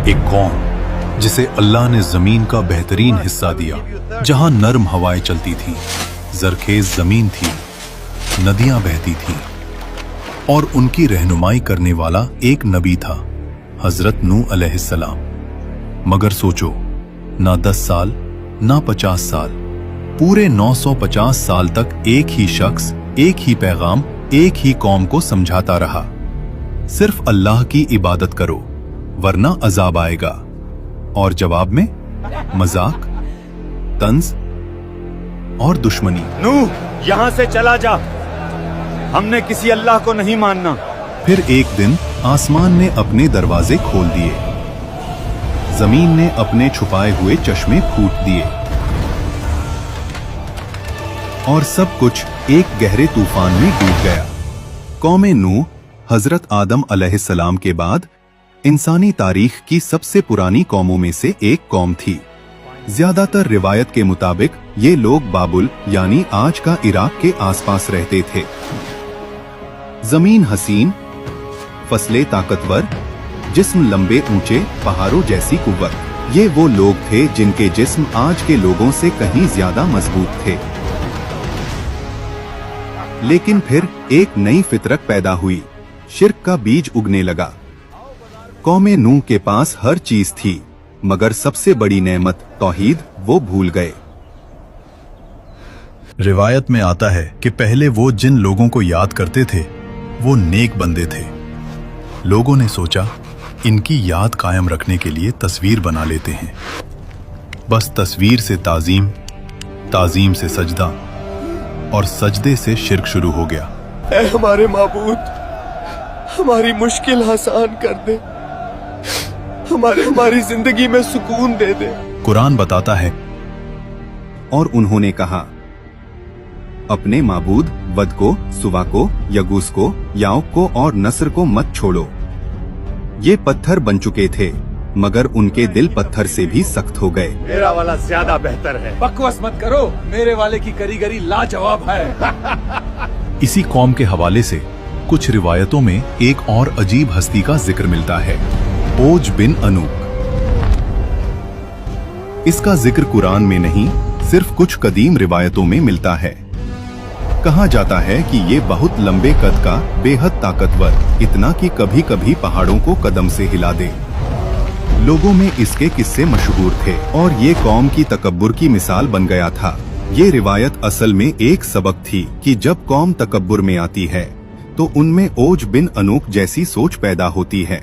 एक कौम जिसे अल्लाह ने जमीन का बेहतरीन हिस्सा दिया, जहां नर्म हवाएं चलती थीं, जरखेज जमीन थी, नदियां बहती थीं, और उनकी रहनुमाई करने वाला एक नबी था, हजरत नूह अलैहिस्सलाम। मगर सोचो, ना 10 साल ना 50 साल, पूरे 950 साल तक एक ही शख्स, एक ही पैगाम, एक ही कौम को समझाता रहा, सिर्फ अल्लाह की इबादत करो वरना अजाब आएगा। और जवाब में मजाक, तंज और दुश्मनी। नूह, यहां से चला जा, हमने किसी अल्लाह को नहीं मानना। फिर एक दिन आसमान ने अपने दरवाजे खोल दिए, जमीन ने अपने छुपाए हुए चश्मे फूट दिए, और सब कुछ एक गहरे तूफान में डूब गया। कौम नूह हजरत आदम अलैहिस्सलाम के बाद इंसानी तारीख की सबसे पुरानी कौमों में से एक कौम थी। ज्यादातर रिवायत के मुताबिक ये लोग बाबुल यानी आज का इराक के आसपास रहते थे। जमीन हसीन, फसलें ताकतवर, जिस्म लंबे ऊंचे पहाड़ों जैसी कुव्वत। ये वो लोग थे जिनके जिस्म आज के लोगों से कहीं ज्यादा मजबूत थे। लेकिन फिर एक नई फितरत पैदा हुई, शिर्क का बीज उगने लगा। कौम नूह के पास हर चीज थी, मगर सबसे बड़ी नेमत तौहीद वो भूल गए। रिवायत में आता है कि पहले वो जिन लोगों को याद करते थे वो नेक बंदे थे। लोगों ने सोचा इनकी याद कायम रखने के लिए तस्वीर बना लेते हैं। बस तस्वीर से ताजीम, ताजीम से सजदा, और सजदे से शिर्क शुरू हो गया। ऐ हमारे माबूद, हमारी मुश्किल आसान कर दे, हमारी जिंदगी में सुकून दे दे। कुरान बताता है, और उन्होंने कहा, अपने माबूद वद को, सुवा को, यगूस को, याऊक को और नस्र को मत छोड़ो। ये पत्थर बन चुके थे, मगर उनके दिल पत्थर से भी सख्त हो गए। मेरा वाला ज्यादा बेहतर है। बकवास मत करो, मेरे वाले की कारीगरी लाजवाब है। इसी कौम के हवाले से कुछ रिवायतों में एक और अजीब हस्ती का जिक्र मिलता है, ओज बिन अनूक। इसका जिक्र कुरान में नहीं, सिर्फ कुछ कदीम रिवायतों में मिलता है। कहा जाता है कि ये बहुत लंबे कद का, बेहद ताकतवर, इतना कि कभी कभी पहाड़ों को कदम से हिला दे। लोगों में इसके किस्से मशहूर थे और ये कौम की तकब्बुर की मिसाल बन गया था। ये रिवायत असल में एक सबक थी कि जब कौम तकब्बुर में आती है तो उनमें ओज बिन अनूक जैसी सोच पैदा होती है।